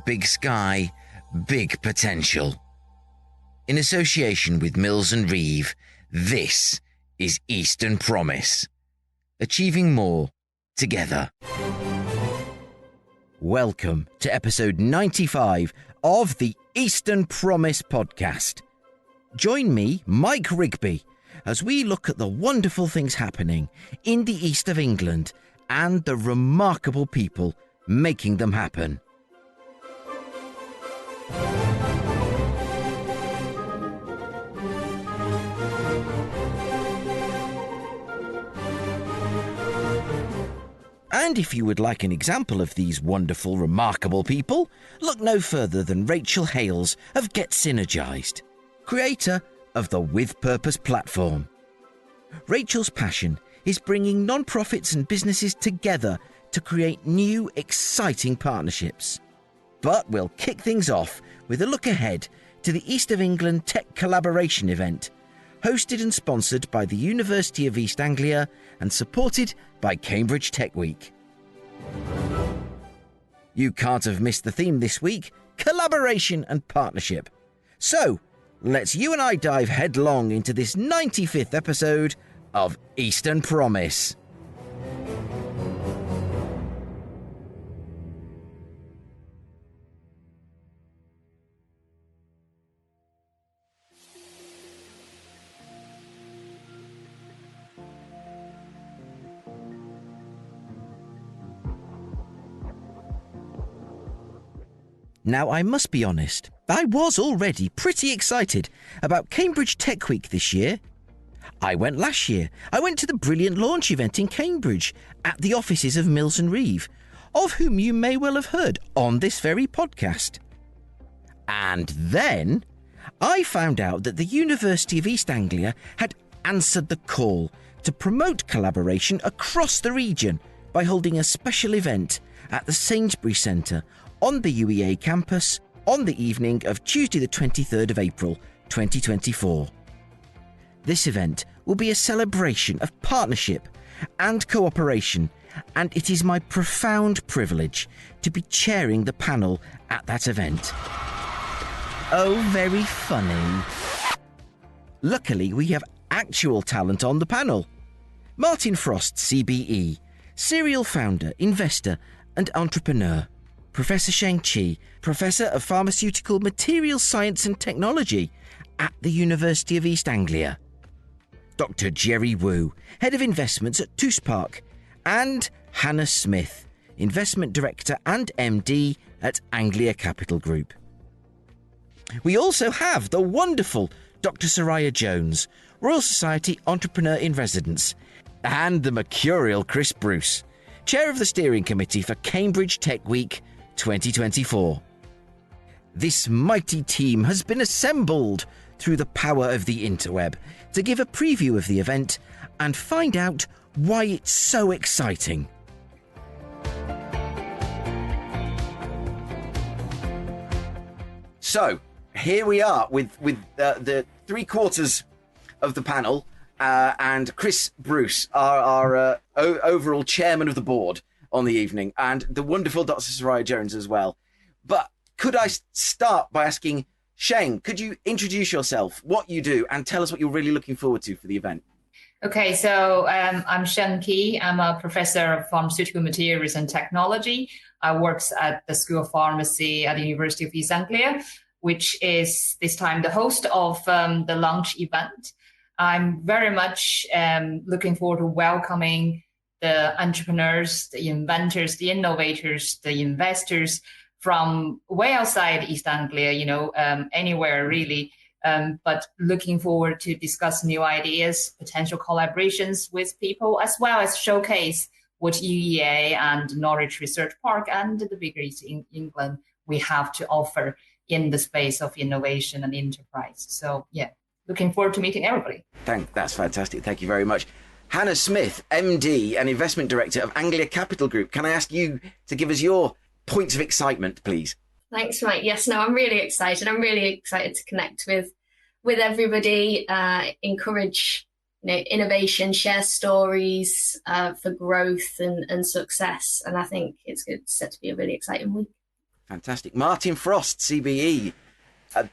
big sky, big potential. In association with Mills and Reeve, this is Eastern Promise. Achieving more together. Welcome to episode 95 of the Eastern Promise podcast. Join me, Mike Rigby, as we look at the wonderful things happening in the east of England and the remarkable people making them happen. And if you would like an example of these wonderful, remarkable people, look no further than Rachel Hales of Get Synergised, creator of the With Purpose platform. Rachel's passion is bringing non-profits and businesses together to create new, exciting partnerships. But we'll kick things off with a look ahead to the East of England Tech Collaboration event, hosted and sponsored by the University of East Anglia and supported by Cambridge Tech Week. You can't have missed the theme this week, collaboration and partnership. So, let's you and I dive headlong into this 95th episode of Eastern Promise. Now, I must be honest, I was already pretty excited about Cambridge Tech Week this year. I went last year. I went to the brilliant launch event in Cambridge at the offices of Mills and Reeve, of whom you may well have heard on this very podcast. And then I found out that the University of East Anglia had answered the call to promote collaboration across the region by holding a special event at the Sainsbury Centre on the UEA campus on the evening of Tuesday the 23rd of April 2024. This event will be a celebration of partnership and cooperation, and it is my profound privilege to be chairing the panel at that event. Oh, very funny. Luckily, we have actual talent on the panel. Martin Frost, CBE, serial founder, investor and entrepreneur. Professor Sheng Chi, Professor of Pharmaceutical Materials Science and Technology at the University of East Anglia. Dr. Jerry Wu, Head of Investments at Toos Park, and Hannah Smith, Investment Director and MD at Anglia Capital Group. We also have the wonderful Dr. Soraya Jones, Royal Society Entrepreneur in Residence, and the mercurial Chris Bruce, Chair of the Steering Committee for Cambridge Tech Week 2024. This mighty team has been assembled through the power of the interweb to give a preview of the event and find out why it's so exciting. So, here we are with the three quarters of the panel and Chris Bruce, our overall chairman of the board on the evening, and the wonderful Dr. Soraya Jones as well. But could I start by asking, Sheng, could you introduce yourself, what you do, and tell us what you're really looking forward to for the event? Okay, so I'm Sheng Qi. I'm a professor of pharmaceutical materials and technology. I work at the School of Pharmacy at the University of East Anglia, which is this time the host of the launch event. I'm very much looking forward to welcoming the entrepreneurs, the inventors, the innovators, the investors from way outside East Anglia, anywhere really. But looking forward to discuss new ideas, potential collaborations with people, as well as showcase what UEA and Norwich Research Park and the bigger East England we have to offer in the space of innovation and enterprise. So, yeah, looking forward to meeting everybody. That's fantastic. Thank you very much. Hannah Smith, MD and Investment Director of Anglia Capital Group. Can I ask you to give us your points of excitement, please? Thanks, Mike. Yes, no, I'm really excited. I'm really excited to connect with everybody, encourage innovation, share stories for growth and success. And I think it's set to be a really exciting week. Fantastic. Martin Frost, CBE.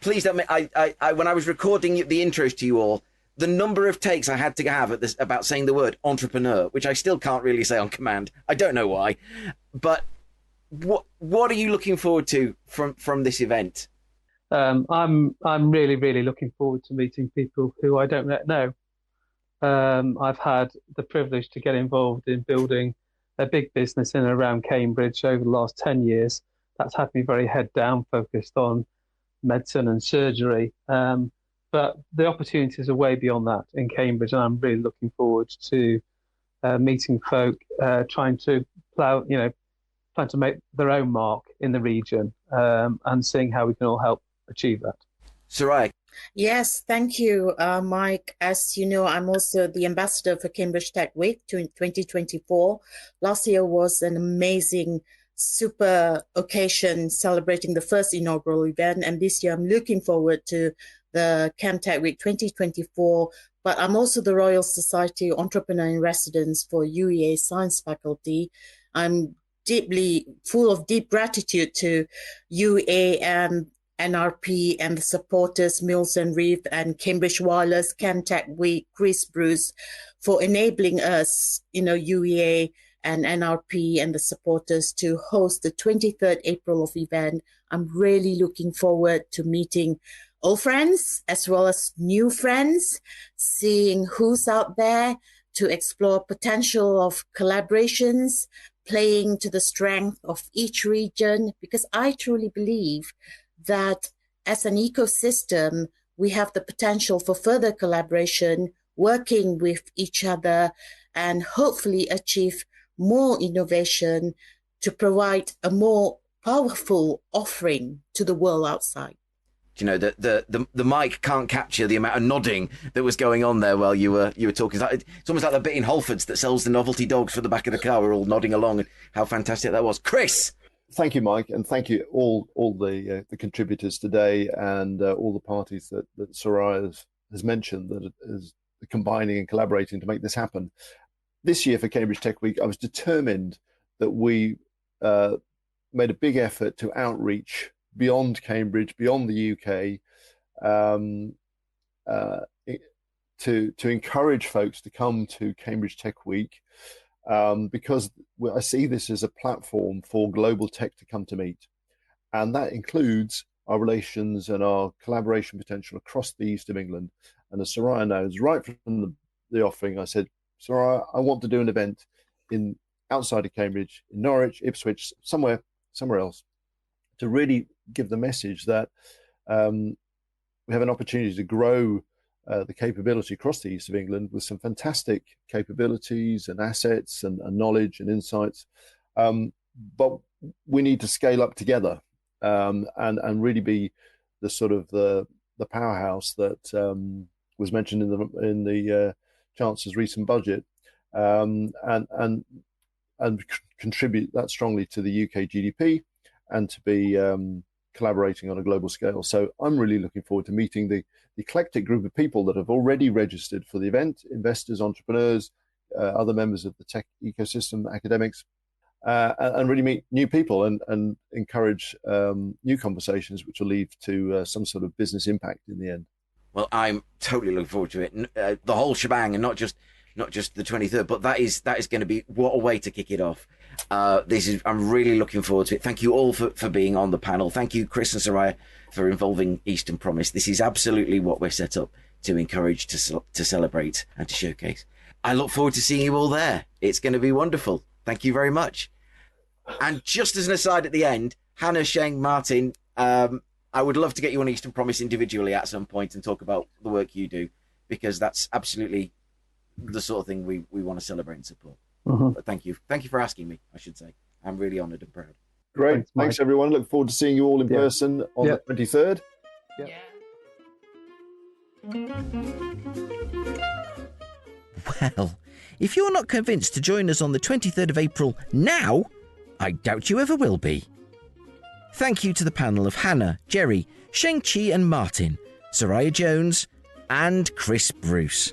Please don't. When I was recording the intros to you all, the number of takes I had to have at this about saying the word entrepreneur, which I still can't really say on command. I don't know why, but what are you looking forward to from this event? I'm really, really looking forward to meeting people who I don't yet know. I've had the privilege to get involved in building a big business in and around Cambridge over the last 10 years. That's had me very head down, focused on medicine and surgery. But the opportunities are way beyond that in Cambridge, and I'm really looking forward to meeting folk, trying to make their own mark in the region, and seeing how we can all help achieve that. Soraya. Yes, thank you, Mike. As you know, I'm also the ambassador for Cambridge Tech Week 2024. Last year was an amazing, super occasion celebrating the first inaugural event. And this year I'm looking forward to the Cam Tech Week 2024. But I'm also the Royal Society Entrepreneur in Residence for UEA Science Faculty. I'm deeply full of deep gratitude to UEA and NRP and the supporters, Mills and Reeve and Cambridge Wireless, Cam Tech Week, Chris Bruce, for enabling us, UEA and NRP and the supporters to host the 23rd April of event. I'm really looking forward to meeting old friends as well as new friends, seeing who's out there to explore potential of collaborations, playing to the strength of each region, because I truly believe that as an ecosystem, we have the potential for further collaboration, working with each other, and hopefully achieve more innovation to provide a more powerful offering to the world outside. The mic can't capture the amount of nodding that was going on there while you were talking. It's almost like the bit in Halfords that sells the novelty dogs for the back of the car. We're all nodding along, and how fantastic that was. Chris. Thank you, Mike, and thank you all the contributors today, and all the parties that Soraya has mentioned that is combining and collaborating to make this happen. This year for Cambridge Tech Week, I was determined that we made a big effort to outreach beyond Cambridge, beyond the UK, to encourage folks to come to Cambridge Tech Week. Because I see this as a platform for global tech to come to meet. And that includes our relations and our collaboration potential across the east of England. And as Soraya knows, right from the offering, I said, Soraya, I want to do an event outside of Cambridge, in Norwich, Ipswich, somewhere else, to really give the message that we have an opportunity to grow the capability across the east of England with some fantastic capabilities and assets and knowledge and insights. But we need to scale up together and really be the sort of the powerhouse that was mentioned in the Chancellor's recent budget, and contribute that strongly to the UK GDP and to be collaborating on a global scale. So I'm really looking forward to meeting the eclectic group of people that have already registered for the event: investors, entrepreneurs, other members of the tech ecosystem, academics, and really meet new people and encourage new conversations which will lead to some sort of business impact in the end. Well, I'm totally looking forward to it. The whole shebang, and not just the 23rd, but that is going to be, what a way to kick it off. I'm really looking forward to it. Thank you all for being on the panel. Thank you, Chris and Soraya, for involving Eastern Promise. This is absolutely what we're set up to encourage, to celebrate, and to showcase. I look forward to seeing you all there. It's going to be wonderful. Thank you very much. And just as an aside at the end, Hannah, Sheng, Martin, I would love to get you on Eastern Promise individually at some point and talk about the work you do, because that's absolutely the sort of thing we want to celebrate and support. Mm-hmm. But thank you for asking me, I should say. I'm really honoured and proud. Great. Thanks everyone. Look forward to seeing you all in person on the 23rd. Well, if you're not convinced to join us on the 23rd of April now, I doubt you ever will be. Thank you to the panel of Hannah, Jerry, Sheng-Chi and Martin, Soraya Jones and Chris Bruce.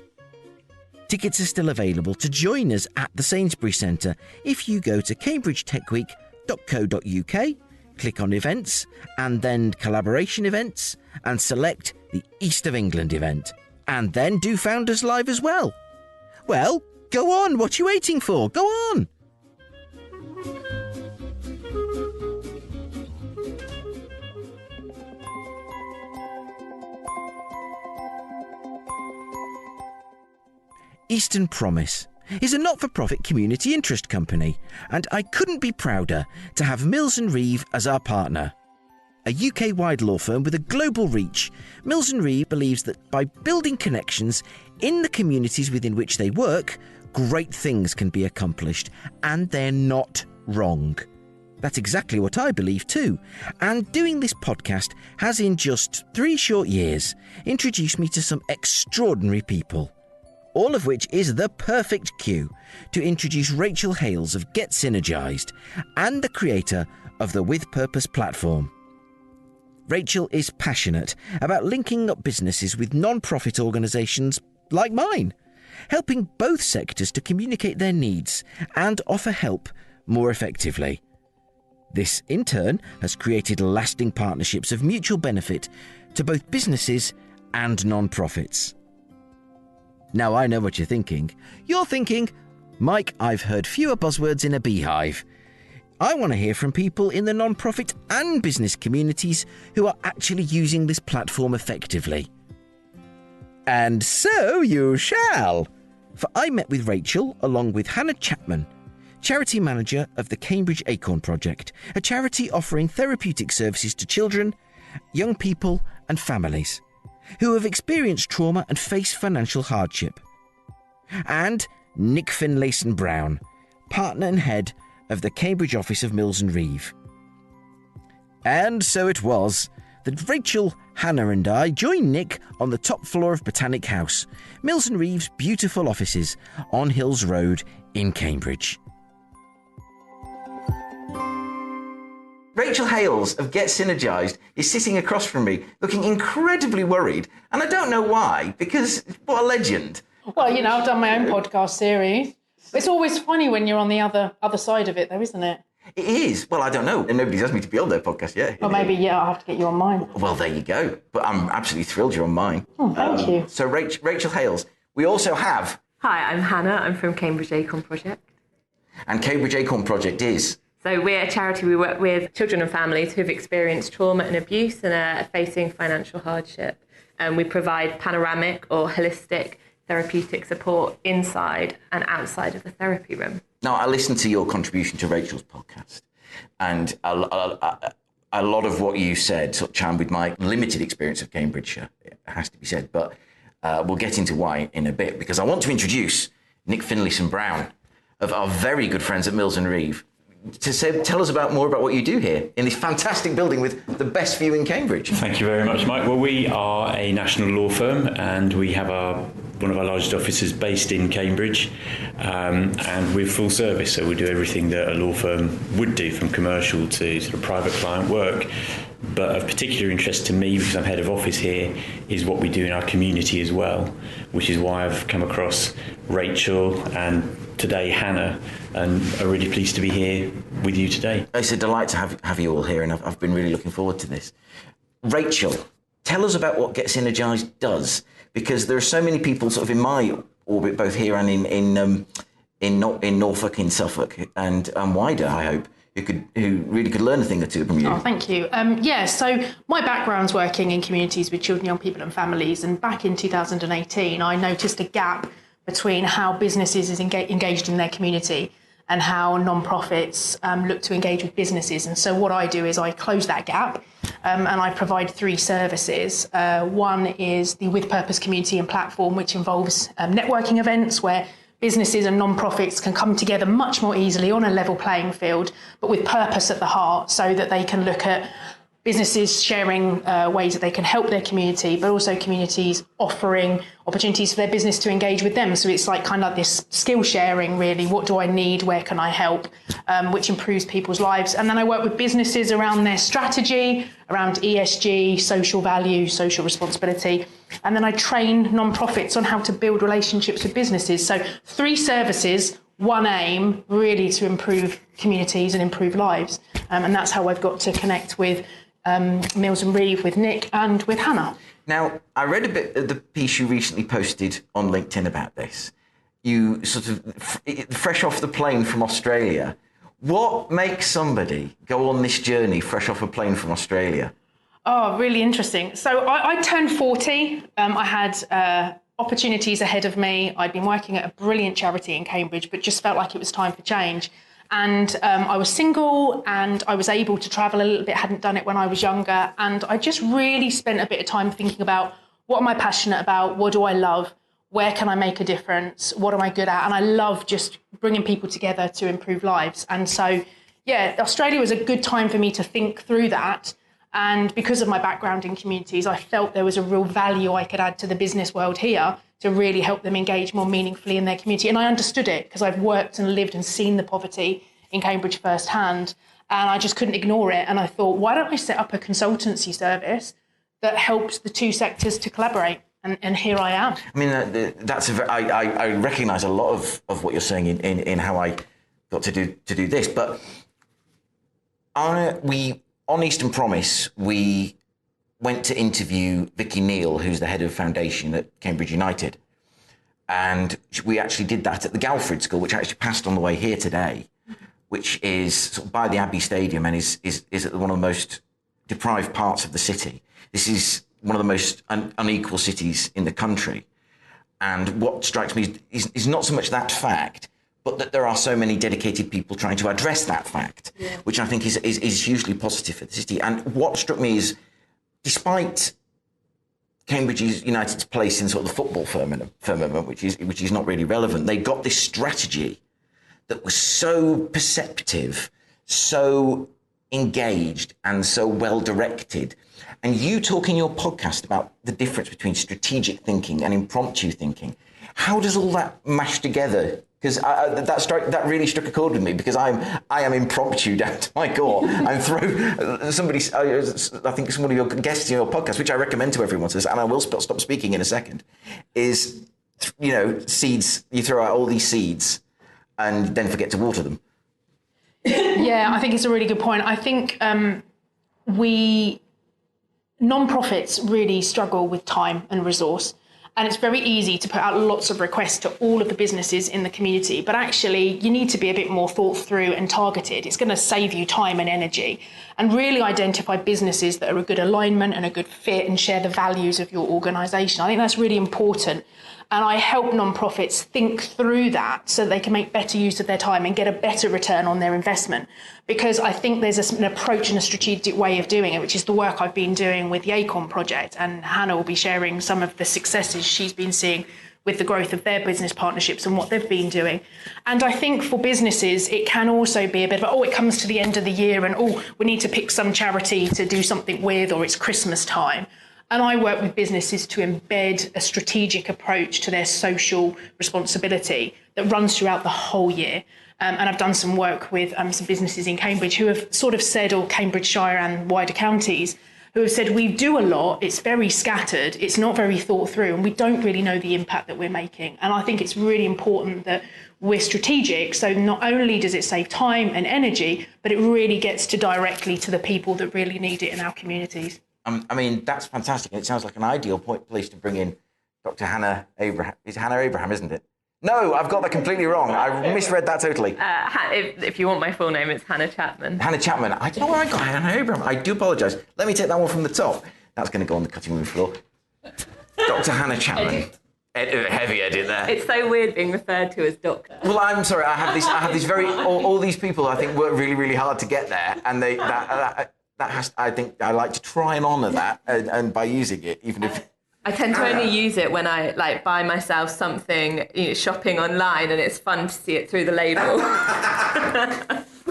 Tickets are still available to join us at the Sainsbury Centre if you go to cambridgetechweek.co.uk, click on events and then collaboration events and select the East of England event and then do Founders Live as well. Well, go on, what are you waiting for? Go on! Eastern Promise is a not-for-profit community interest company, and I couldn't be prouder to have Mills & Reeve as our partner. A UK-wide law firm with a global reach, Mills & Reeve believes that by building connections in the communities within which they work, great things can be accomplished, and they're not wrong. That's exactly what I believe too, and doing this podcast has in just 3 short years introduced me to some extraordinary people. All of which is the perfect cue to introduce Rachel Hales of Get Synergised and the creator of the With Purpose platform. Rachel is passionate about linking up businesses with non-profit organisations like mine, helping both sectors to communicate their needs and offer help more effectively. This, in turn, has created lasting partnerships of mutual benefit to both businesses and non-profits. Now I know what you're thinking. You're thinking, Mike, I've heard fewer buzzwords in a beehive. I want to hear from people in the non-profit and business communities who are actually using this platform effectively. And so you shall. For I met with Rachel along with Hannah Chapman, charity manager of the Cambridge Acorn project, a charity offering therapeutic services to children, young people and families who have experienced trauma and face financial hardship. And Nick Finlayson-Brown, partner and head of the Cambridge office of Mills & Reeve. And so it was that Rachel, Hannah and I joined Nick on the top floor of Botanic House, Mills & Reeve's beautiful offices on Hills Road in Cambridge. Rachel Hales of Get Synergised is sitting across from me, looking incredibly worried, and I don't know why, because what a legend. Well, you know, I've done my own podcast series. It's always funny when you're on the other side of it, though, isn't it? It is. Well, I don't know. And nobody's asked me to be on their podcast yet. Or maybe, yeah, I'll have to get you on mine. Well, there you go. But I'm absolutely thrilled you're on mine. Oh, thank you. So, Rachel Hales, we also have... Hi, I'm Hannah. I'm from Cambridge Acorn Project. And Cambridge Acorn Project is... So we're a charity. We work with children and families who've experienced trauma and abuse and are facing financial hardship. And we provide panoramic or holistic therapeutic support inside and outside of the therapy room. Now, I listened to your contribution to Rachel's podcast, and a lot of what you said sort of chimed with my limited experience of Cambridgeshire, it has to be said, but we'll get into why in a bit, because I want to introduce Nick Finlayson-Brown of our very good friends at Mills & Reeve to tell us more about what you do here in this fantastic building with the best view in Cambridge. Thank you very much, Mike. Well, we are a national law firm, and we have one of our largest offices based in Cambridge, and we're full service, so we do everything that a law firm would do, from commercial to sort of private client work. But of particular interest to me, because I'm head of office here, is what we do in our community as well, which is why I've come across Rachel and today Hannah, and are really pleased to be here with you today. It's a delight to have you all here, and I've been really looking forward to this. Rachel, tell us about what Get Synergised does, because there are so many people sort of in my orbit, both here and in Norfolk, in Suffolk, and wider, I hope, who really could learn a thing or two from you. Oh, thank you. So my background's working in communities with children, young people and families, and back in 2018 I noticed a gap between how businesses is engaged in their community and how non-profits look to engage with businesses. And so what I do is I close that gap, and I provide 3 services. One is the With Purpose community and platform, which involves networking events where businesses and non-profits can come together much more easily on a level playing field, but with purpose at the heart, so that they can look at businesses sharing ways that they can help their community, but also communities offering opportunities for their business to engage with them. So it's like kind of this skill sharing, really. What do I need? Where can I help? Which improves people's lives. And then I work with businesses around their strategy, around ESG, social value, social responsibility. And then I train non-profits on how to build relationships with businesses. So 3 services, one aim, really to improve communities and improve lives. And that's how I've got to connect with Mills and Reeve, with Nick and with Hannah. Now, I read a bit of the piece you recently posted on LinkedIn about this. You sort of, fresh off the plane from Australia. What makes somebody go on this journey fresh off a plane from Australia? Oh, really interesting. So I turned 40. I had opportunities ahead of me. I'd been working at a brilliant charity in Cambridge, but just felt like it was time for change. And I was single and I was able to travel a little bit, hadn't done it when I was younger. And I just really spent a bit of time thinking about, what am I passionate about? What do I love? Where can I make a difference? What am I good at? And I love just bringing people together to improve lives. And so, yeah, Australia was a good time for me to think through that. And because of my background in communities, I felt there was a real value I could add to the business world here to really help them engage more meaningfully in their community. And I understood it because I've worked and lived and seen the poverty in Cambridge firsthand. And I just couldn't ignore it. And I thought, why don't I set up a consultancy service that helps the two sectors to collaborate? And here I am. I mean, I recognise a lot of what you're saying in how I got to do this. But on Eastern Promise, we went to interview Vicky Neal, who's the head of foundation at Cambridge United. And we actually did that at the Galford School, which actually passed on the way here today, which is sort of by the Abbey Stadium and is at one of the most deprived parts of the city. This is one of the most unequal cities in the country. And what strikes me is not so much that fact, but that there are so many dedicated people trying to address that fact, which I think is hugely positive for the city. And what struck me is, despite Cambridge United's place in sort of the football firmament, which is not really relevant, they got this strategy that was so perceptive, so engaged, and so well directed. And you talk in your podcast about the difference between strategic thinking and impromptu thinking. How does all that mash together? Because that really struck a chord with me, because I am impromptu down to my core. I'm I think some of your guests in your podcast, which I recommend to everyone, says, and I will stop speaking in a second, is, seeds. You throw out all these seeds and then forget to water them. Yeah, I think it's a really good point. I think non-profits really struggle with time and resource. And it's very easy to put out lots of requests to all of the businesses in the community. But actually, you need to be a bit more thought through and targeted. It's going to save you time and energy. And really identify businesses that are a good alignment and a good fit and share the values of your organisation. I think that's really important. And I help non-profits think through that so they can make better use of their time and get a better return on their investment. Because I think there's an approach and a strategic way of doing it, which is the work I've been doing with the Acorn project. And Hannah will be sharing some of the successes she's been seeing with the growth of their business partnerships and what they've been doing. And I think for businesses, it can also be a bit of, it comes to the end of the year and, we need to pick some charity to do something with, or it's Christmas time. And I work with businesses to embed a strategic approach to their social responsibility that runs throughout the whole year. And I've done some work with some businesses in Cambridge who have sort of said, or Cambridgeshire and wider counties, who have said, we do a lot, it's very scattered, it's not very thought through, and we don't really know the impact that we're making. And I think it's really important that we're strategic, so not only does it save time and energy, but it really gets directly to the people that really need it in our communities. I mean, that's fantastic. And it sounds like an ideal place to bring in Dr. Hannah Abraham. It's Hannah Abraham, isn't it? No, I've got that completely wrong. I misread that totally. If you want my full name, it's Hannah Chapman. Hannah Chapman. I don't know where I got Hannah Abraham. I do apologise. Let me take that one from the top. That's going to go on the cutting room floor. Dr. Hannah Chapman. Heavy edit there. It's so weird being referred to as doctor. Well, I'm sorry. I have these all these people I think work really, really hard to get there, and I think I like to try and honour that, and by using it, even if I tend to only use it when I buy myself something, shopping online, and it's fun to see it through the label.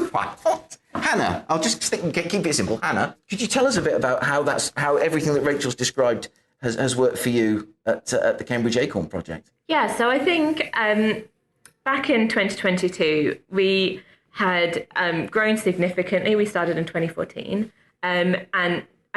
What? Hannah, I'll just keep it simple. Hannah, could you tell us a bit about how everything that Rachel's described has worked for you at the Cambridge Acorn project? Yeah, so I think back in 2022 we had grown significantly. We started in 2014, and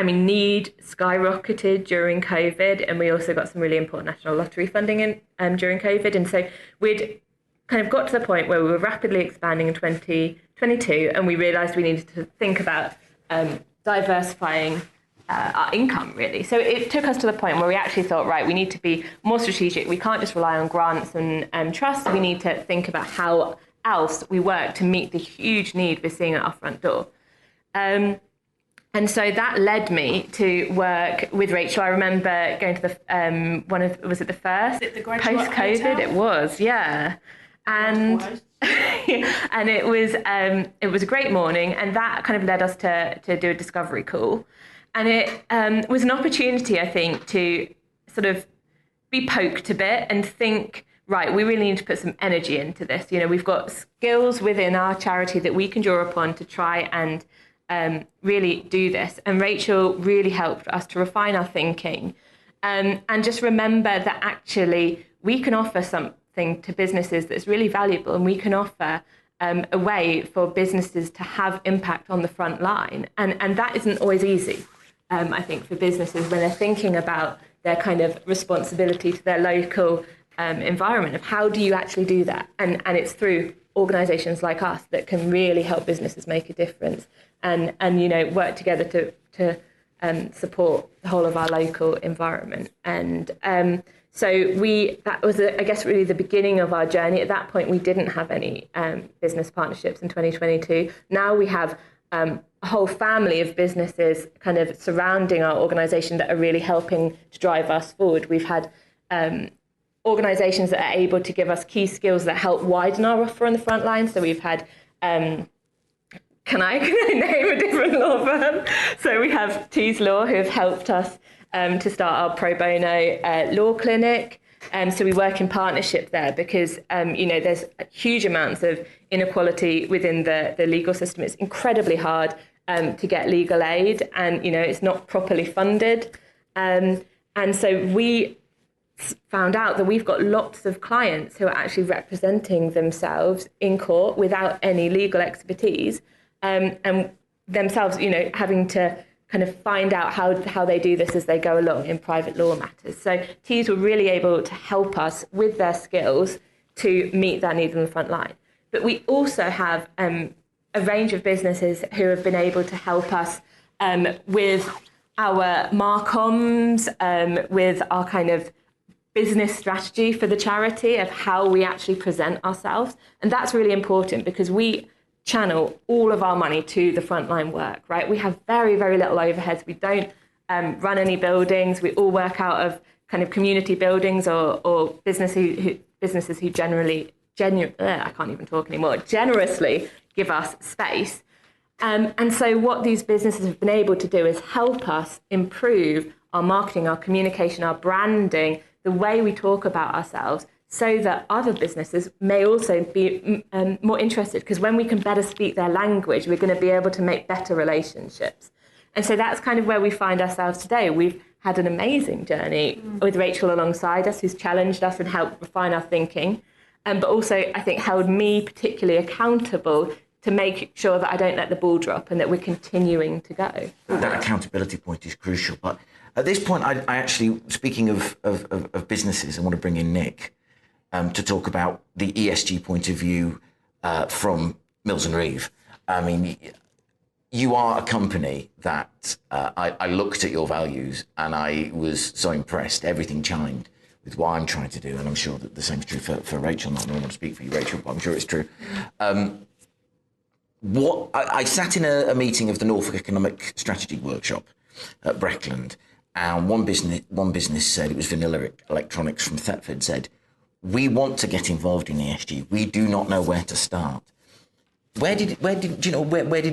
need skyrocketed during COVID, and we also got some really important national lottery funding during COVID, and so we'd kind of got to the point where we were rapidly expanding in 2022, and we realised we needed to think about diversifying our income, really. So it took us to the point where we actually thought, right, we need to be more strategic. We can't just rely on grants and trust. We need to think about how else we work to meet the huge need we're seeing at our front door. And so that led me to work with Rachel. I remember going to the was it the first post-COVID? It was, yeah. And and it was a great morning, and that kind of led us to do a discovery call. And it was an opportunity, I think, to sort of be poked a bit and think, right, we really need to put some energy into this. You know, we've got skills within our charity that we can draw upon to try and really do this. And Rachel really helped us to refine our thinking and just remember that actually we can offer something to businesses that's really valuable, and we can offer a way for businesses to have impact on the front line. And that isn't always easy, I think, for businesses when they're thinking about their kind of responsibility to their local environment of how do you actually do that? And it's through organisations like us that can really help businesses make a difference and you know, work together to support the whole of our local environment. And so that was, I guess, really the beginning of our journey. At that point, we didn't have any business partnerships in 2022. Now we have a whole family of businesses kind of surrounding our organisation that are really helping to drive us forward. We've had organisations that are able to give us key skills that help widen our offer on the front line. So we've had, can I name a different law firm? So we have Tees Law, who have helped us to start our pro bono law clinic. So we work in partnership there because, you know, there's huge amounts of inequality within the legal system. It's incredibly hard to get legal aid, and, you know, it's not properly funded. And so we found out that we've got lots of clients who are actually representing themselves in court without any legal expertise, and themselves, you know, having to kind of find out how they do this as they go along in private law matters. So Tees were really able to help us with their skills to meet that need on the front line. But we also have a range of businesses who have been able to help us with our marcoms, with our kind of business strategy for the charity of how we actually present ourselves. And that's really important because we channel all of our money to the frontline work, right? We have very, very little overheads. We don't run any buildings. We all work out of kind of community buildings or businesses who generously give us space. And so what these businesses have been able to do is help us improve our marketing, our communication, our branding, the way we talk about ourselves, so that other businesses may also be more interested, because when we can better speak their language, we're going to be able to make better relationships. And so that's kind of where we find ourselves today. We've had an amazing journey with Rachel alongside us, who's challenged us and helped refine our thinking, but also, I think, held me particularly accountable to make sure that I don't let the ball drop and that we're continuing to go. That accountability point is crucial. But at this point, I actually, speaking of businesses, I want to bring in Nick to talk about the ESG point of view from Mills and Reeve. I mean, you are a company that I looked at your values and I was so impressed. Everything chimed with what I'm trying to do. And I'm sure that the same is true for Rachel. Not want to speak for you, Rachel, but I'm sure it's true. I sat in a meeting of the Norfolk Economic Strategy Workshop at Breckland, and one business said, it was Vanilla Electronics from Thetford, said, "We want to get involved in ESG. We do not know where to start." Where did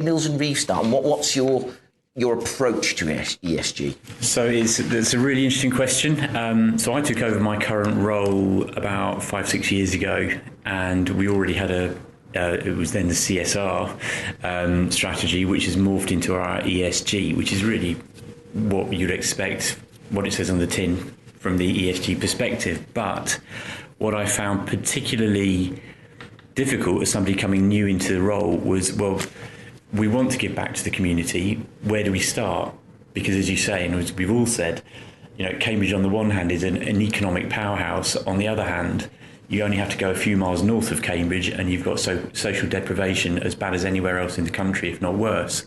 Mills and Reeve start, and what's your approach to ESG? So it's a really interesting question. So I took over my current role about 5-6 years ago, and we already had it was then the CSR strategy, which has morphed into our ESG, which is really what you'd expect, what it says on the tin from the ESG perspective. But what I found particularly difficult as somebody coming new into the role was, well, we want to give back to the community. Where do we start? Because as you say, and as we've all said, you know, Cambridge on the one hand is an economic powerhouse. On the other hand, you only have to go a few miles north of Cambridge and you've got social deprivation as bad as anywhere else in the country, if not worse.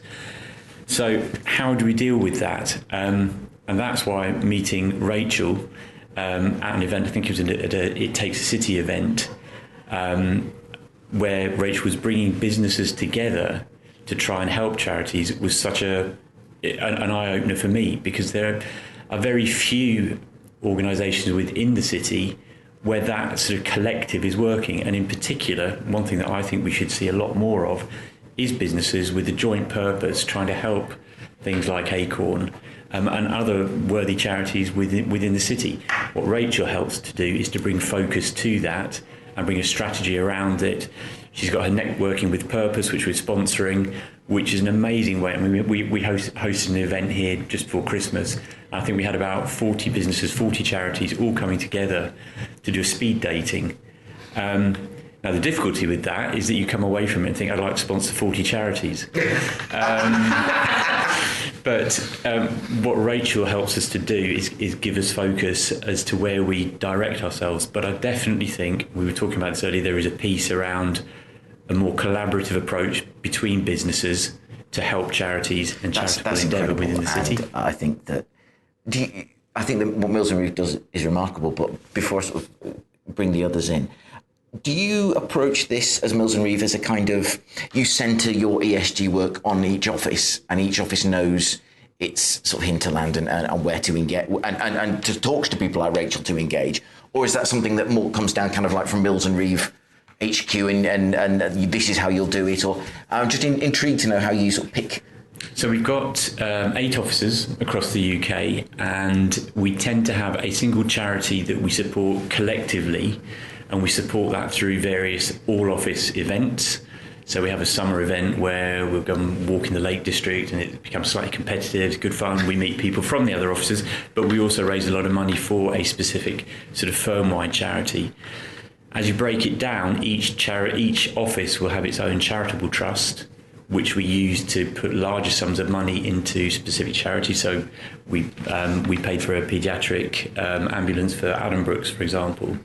So how do we deal with that? And that's why meeting Rachel at an event, I think it was at a It Takes a City event, where Rachel was bringing businesses together to try and help charities, was such an eye-opener for me, because there are very few organisations within the city where that sort of collective is working. And in particular, one thing that I think we should see a lot more of is businesses with a joint purpose trying to help things like Acorn and other worthy charities within the city. What Rachel helps to do is to bring focus to that and bring a strategy around it. She's got her Networking with Purpose, which we're sponsoring, which is an amazing way. I mean, we hosted an event here just before Christmas. I think we had about 40 businesses, 40 charities all coming together to do a speed dating. Now, the difficulty with that is that you come away from it and think, I'd like to sponsor 40 charities. But what Rachel helps us to do is give us focus as to where we direct ourselves. But I definitely think, we were talking about this earlier, there is a piece around a more collaborative approach between businesses to help charities and charitable endeavour within the city. And I think that what Mills and Reeve does is remarkable. But before I sort of bring the others in, do you approach this as Mills and Reeve as a kind of, you centre your ESG work on each office, and each office knows its sort of hinterland and where to engage and to talks to people like Rachel to engage? Or is that something that more comes down kind of like from Mills and Reeve HQ and this is how you'll do it? Or I'm just intrigued to know how you sort of pick. So we've got 8 offices across the UK, and we tend to have a single charity that we support collectively, and we support that through various all-office events. So we have a summer event where we'll go and walk in the Lake District, and it becomes slightly competitive, it's good fun. We meet people from the other offices, but we also raise a lot of money for a specific sort of firm-wide charity. As you break it down, each office will have its own charitable trust, which we use to put larger sums of money into specific charities. So we paid for a paediatric ambulance for Adam Brooks, for example.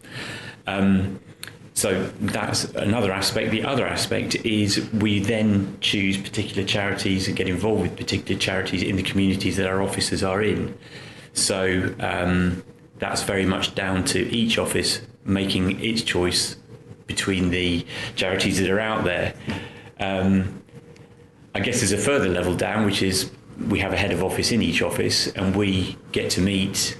So that's another aspect. The other aspect is we then choose particular charities and get involved with particular charities in the communities that our offices are in. So that's very much down to each office making its choice between the charities that are out there. I guess there's a further level down, which is we have a head of office in each office, and we get to meet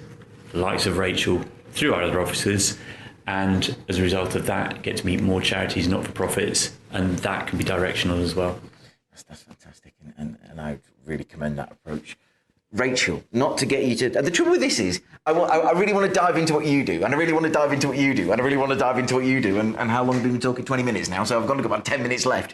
the likes of Rachel through our other offices, and as a result of that, get to meet more charities, not-for-profits, and that can be directional as well. That's fantastic, and I really commend that approach. Rachel, not to get you to... The trouble with this is, I really want to dive into what you do, and I really want to dive into what you do, and I really want to dive into what you do, and how long have we been talking? 20 minutes now, so I've got about 10 minutes left.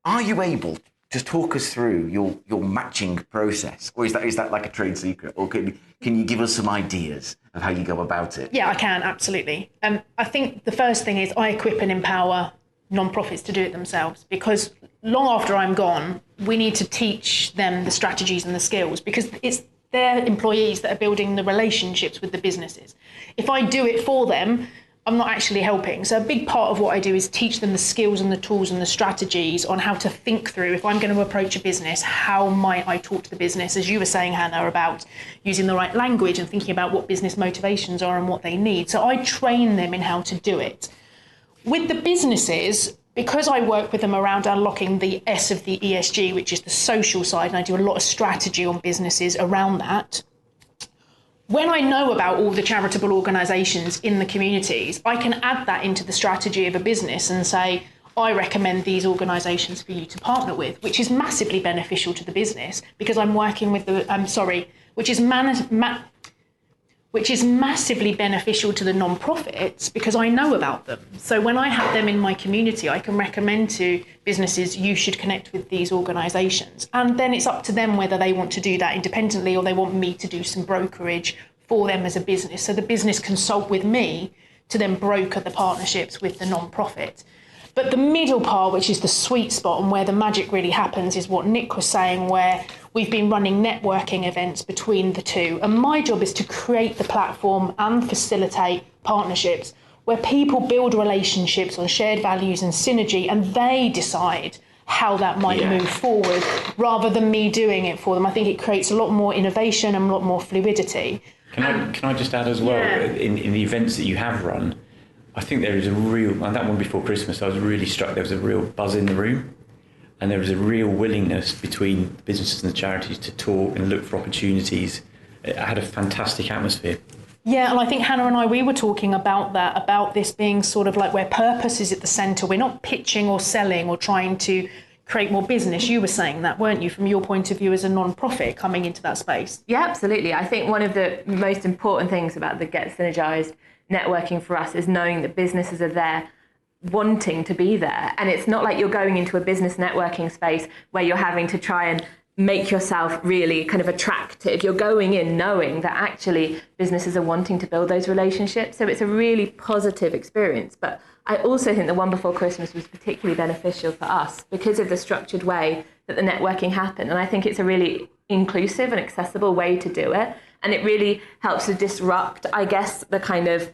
Are you able to talk us through your matching process, or is that like a trade secret, or can you give us some ideas of how you go about it? Yeah, I can, absolutely. I think the first thing is I equip and empower non-profits to do it themselves, because long after I'm gone, we need to teach them the strategies and the skills, because it's their employees that are building the relationships with the businesses. If I do it for them, I'm not actually helping. So a big part of what I do is teach them the skills and the tools and the strategies on how to think through, if I'm going to approach a business, how might I talk to the business? As you were saying, Hannah, about using the right language and thinking about what business motivations are and what they need. So I train them in how to do it. With the businesses, because I work with them around unlocking the S of the ESG, which is the social side, and I do a lot of strategy on businesses around that, when I know about all the charitable organisations in the communities, I can add that into the strategy of a business and say, I recommend these organisations for you to partner with, which is massively beneficial to the business, because I'm working with which is massively beneficial to the non-profits, because I know about them. So when I have them in my community, I can recommend to businesses, you should connect with these organisations. And then it's up to them whether they want to do that independently or they want me to do some brokerage for them as a business. So the business consult with me to then broker the partnerships with the non-profit. But the middle part, which is the sweet spot and where the magic really happens, is what Nick was saying, where we've been running networking events between the two. And my job is to create the platform and facilitate partnerships where people build relationships on shared values and synergy, and they decide how that might move forward rather than me doing it for them. I think it creates a lot more innovation and a lot more fluidity. Can I just add as well, in the events that you have run, I think there is a real, and that one before Christmas, I was really struck, there was a real buzz in the room, and there was a real willingness between businesses and the charities to talk and look for opportunities. It had a fantastic atmosphere. Yeah, and I think Hannah and we were talking about that, about this being sort of like where purpose is at the centre. We're not pitching or selling or trying to create more business. You were saying that, weren't you, from your point of view as a non-profit coming into that space? Yeah, absolutely. I think one of the most important things about the Get Synergised networking for us is knowing that businesses are there wanting to be there. And it's not like you're going into a business networking space where you're having to try and make yourself really kind of attractive. You're going in knowing that actually businesses are wanting to build those relationships. So it's a really positive experience. But I also think the one before Christmas was particularly beneficial for us because of the structured way that the networking happened. And I think it's a really inclusive and accessible way to do it. And it really helps to disrupt, I guess, the kind of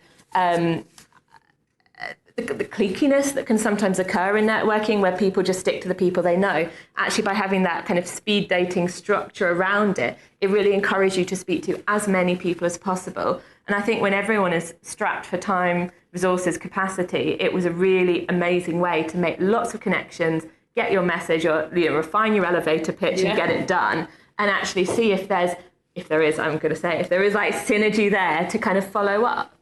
the cliquiness that can sometimes occur in networking where people just stick to the people they know. Actually, by having that kind of speed dating structure around it, it really encourages you to speak to as many people as possible. And I think when everyone is strapped for time, resources, capacity, it was a really amazing way to make lots of connections, get your message or refine your elevator pitch and get it done, and actually see if there is like synergy there to kind of follow up.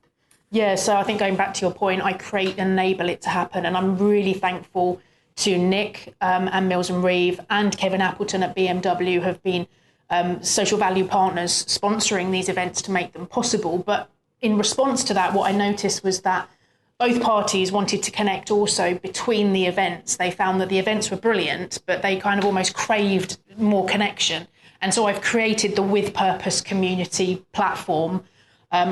Yeah, so I think going back to your point, I create and enable it to happen. And I'm really thankful to Nick and Mills and Reeve and Kevin Appleton at BMW have been social value partners sponsoring these events to make them possible. But in response to that, what I noticed was that both parties wanted to connect also between the events. They found that the events were brilliant, but they kind of almost craved more connection. And so I've created the With Purpose community platform,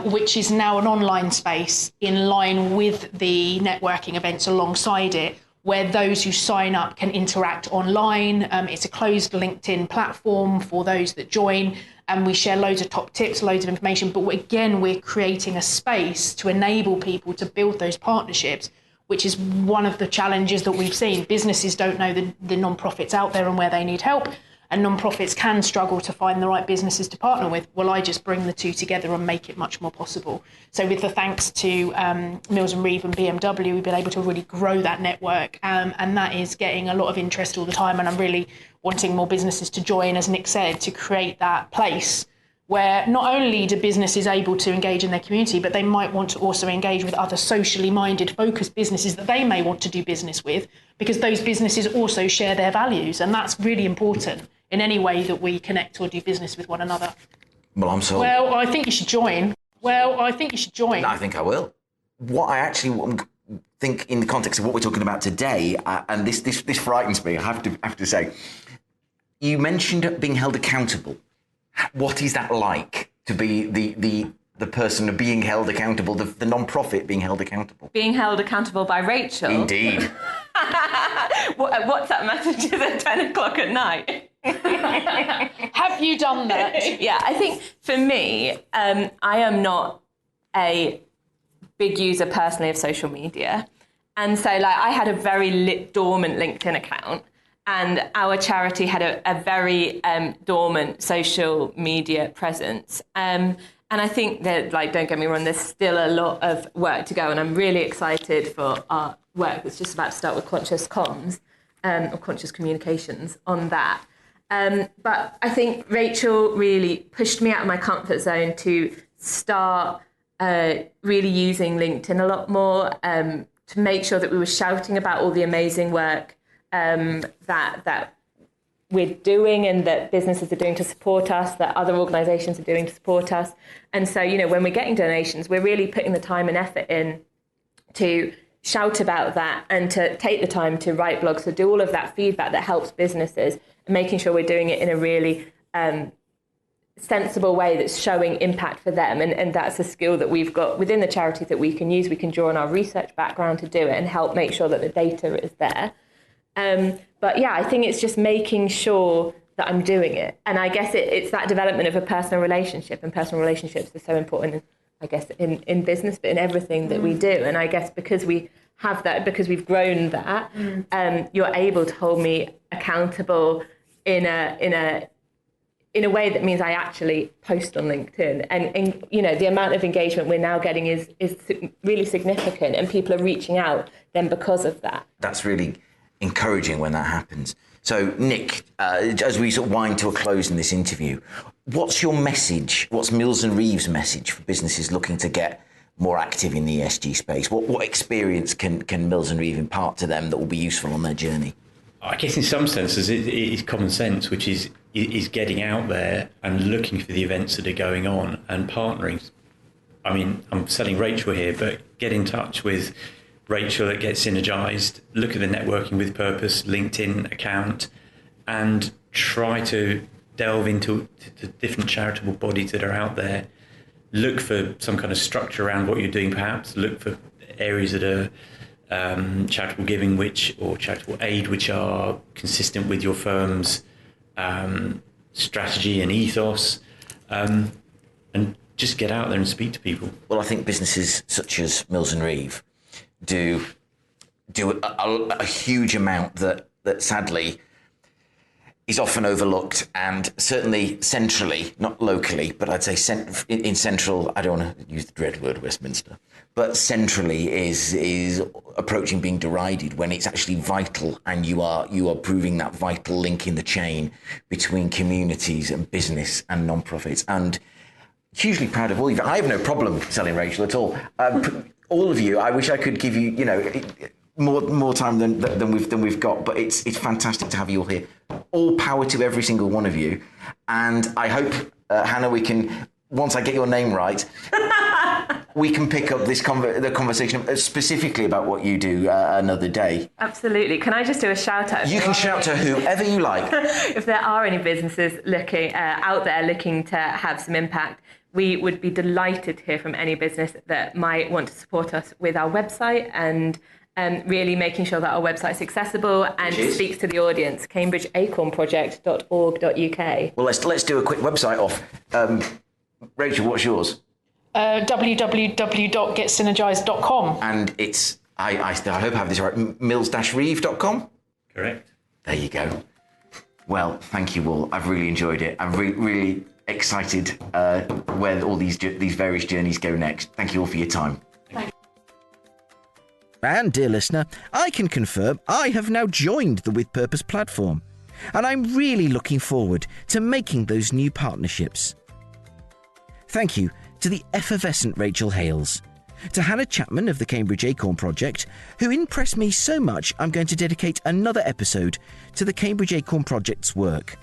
which is now an online space in line with the networking events alongside it, where those who sign up can interact online. It's a closed LinkedIn platform for those that join, and we share loads of top tips, loads of information. But again, we're creating a space to enable people to build those partnerships, which is one of the challenges that we've seen. Businesses don't know the non-profits out there and where they need help. And non-profits can struggle to find the right businesses to partner with. Well, I just bring the two together and make it much more possible. So with the thanks to Mills and Reeve and BMW, we've been able to really grow that network. And that is getting a lot of interest all the time. And I'm really wanting more businesses to join, as Nick said, to create that place where not only do businesses able to engage in their community, but they might want to also engage with other socially minded, focused businesses that they may want to do business with, because those businesses also share their values. And that's really important in any way that we connect or do business with one another. Well, I'm sold. Well, I think you should join. I think I will. What I actually think in the context of what we're talking about today, and this frightens me, I have to say, you mentioned being held accountable. What is that like to be the person of being held accountable, the non-profit being held accountable? Being held accountable by Rachel? Indeed. WhatsApp messages at 10 o'clock at night. Have you done that? Yeah, I think for me, I am not a big user personally of social media. And so I had a very dormant LinkedIn account, and our charity had a very dormant social media presence. And I think that, don't get me wrong, there's still a lot of work to go. And I'm really excited for our work that's just about to start with Conscious Comms or Conscious Communications on that. But I think Rachel really pushed me out of my comfort zone to start really using LinkedIn a lot more, to make sure that we were shouting about all the amazing work that we're doing and that businesses are doing to support us, that other organisations are doing to support us. And so, when we're getting donations, we're really putting the time and effort in to shout about that and to take the time to write blogs, to do all of that feedback that helps businesses, and making sure we're doing it in a really sensible way that's showing impact for them. And that's a skill that we've got within the charity that we can use. We can draw on our research background to do it and help make sure that the data is there. But yeah, I think it's just making sure that I'm doing it. And I guess it's that development of a personal relationship, and personal relationships are so important I guess, in business, but in everything that we do. And I guess because we have that, because we've grown that, you're able to hold me accountable in a way that means I actually post on LinkedIn. And you know, the amount of engagement we're now getting is really significant, and people are reaching out then because of that. That's really encouraging when that happens. So, Nick, as we sort of wind to a close in this interview, what's your message? What's Mills and Reeve's message for businesses looking to get more active in the ESG space? What experience can Mills and Reeve impart to them that will be useful on their journey? I guess in some senses it is common sense, which is getting out there and looking for the events that are going on and partnering. I mean, I'm selling Rachel here, but get in touch with Rachel at Get Synergised, look at the Networking with Purpose LinkedIn account, and try to delve into the different charitable bodies that are out there. Look for some kind of structure around what you're doing, perhaps. Look for areas that are charitable giving or charitable aid which are consistent with your firm's strategy and ethos, and just get out there and speak to people. Well, I think businesses such as Mills and Reeve do a huge amount that sadly is often overlooked, and certainly centrally, not locally, but I'd say in central, I don't want to use the dread word Westminster, but centrally is approaching being derided when it's actually vital, and you are proving that vital link in the chain between communities and business and non-profits. And hugely proud of all of you. I have no problem selling Rachel at all. All of you, I wish I could give you, more time than we've got, but it's fantastic to have you all here. All power to every single one of you, and I hope Hannah, we can, once I get your name right, we can pick up the conversation specifically about what you do another day. Absolutely. Can I just do a shout out? You can shout to whoever you like. If there are any businesses looking out there looking to have some impact, we would be delighted to hear from any business that might want to support us with our website and really making sure that our website is accessible and speaks to the audience. CambridgeAcornProject.org.uk. Well, let's do a quick website off. Rachel, what's yours? www.getsynergised.com. And it's, I hope I have this right, mills-reeve.com? Correct. There you go. Well, thank you all. I've really enjoyed it. I'm really excited where all these various journeys go next. Thank you all for your time. And, dear listener, I can confirm I have now joined the With Purpose platform, and I'm really looking forward to making those new partnerships. Thank you to the effervescent Rachel Hales, to Hannah Chapman of the Cambridge Acorn Project, who impressed me so much I'm going to dedicate another episode to the Cambridge Acorn Project's work,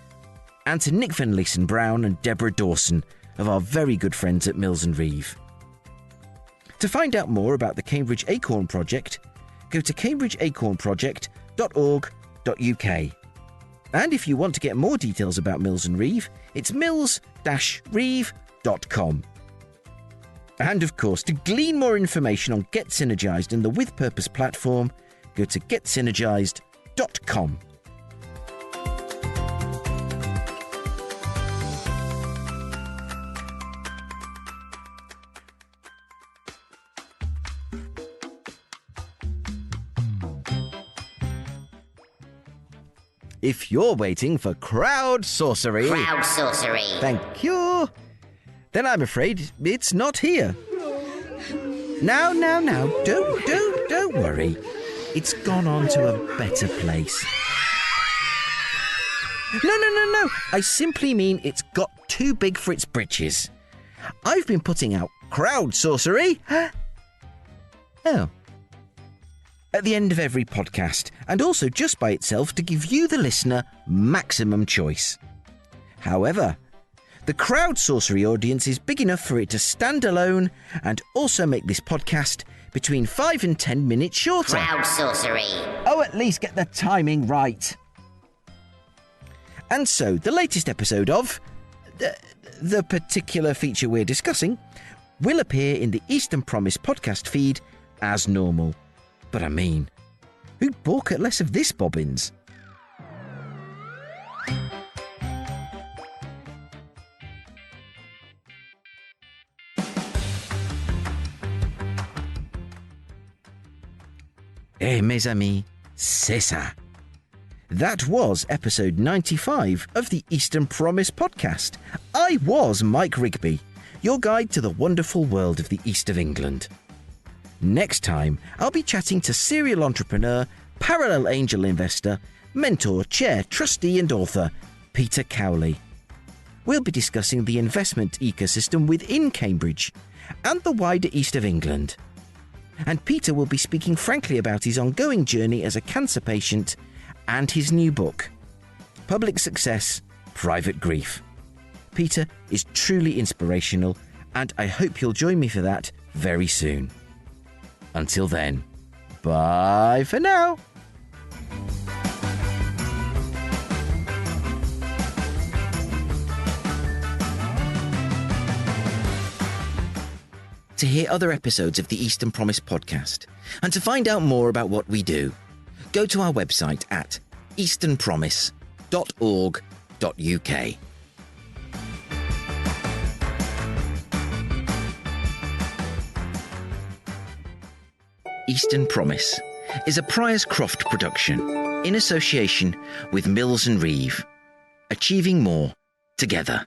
and to Nick Finlayson-Brown and Deborah Dawson of our very good friends at Mills and Reeve. To find out more about the Cambridge Acorn Project, go to cambridgeacornproject.org.uk. And if you want to get more details about Mills and Reeve, it's mills-reeve.com. And of course, to glean more information on Get Synergised and the With Purpose platform, go to getsynergised.com. If you're waiting for CrowdSourcing... Thank you. Then I'm afraid it's not here. Now. Don't worry. It's gone on to a better place. No. I simply mean it's got too big for its britches. I've been putting out CrowdSourcing... Oh. At the end of every podcast, and also just by itself to give you, the listener, maximum choice. However, the CrowdSourcing audience is big enough for it to stand alone and also make this podcast between 5 and 10 minutes shorter. CrowdSourcing. Oh, at least get the timing right. And so, the latest episode of the particular feature we're discussing will appear in the Eastern Promise podcast feed as normal. But I mean, who'd balk at less of this, Bobbins? mes amis, c'est ça. That was episode 95 of the Eastern Promise podcast. I was Mike Rigby, your guide to the wonderful world of the East of England. Next time, I'll be chatting to serial entrepreneur, parallel angel investor, mentor, chair, trustee and author, Peter Cowley. We'll be discussing the investment ecosystem within Cambridge and the wider East of England. And Peter will be speaking frankly about his ongoing journey as a cancer patient and his new book, Public Success, Private Grief. Peter is truly inspirational, and I hope you'll join me for that very soon. Until then, bye for now. To hear other episodes of the Eastern Promise podcast and to find out more about what we do, go to our website at easternpromise.org.uk. Eastern Promise is a Priors-Croft production in association with Mills and Reeve, achieving more together.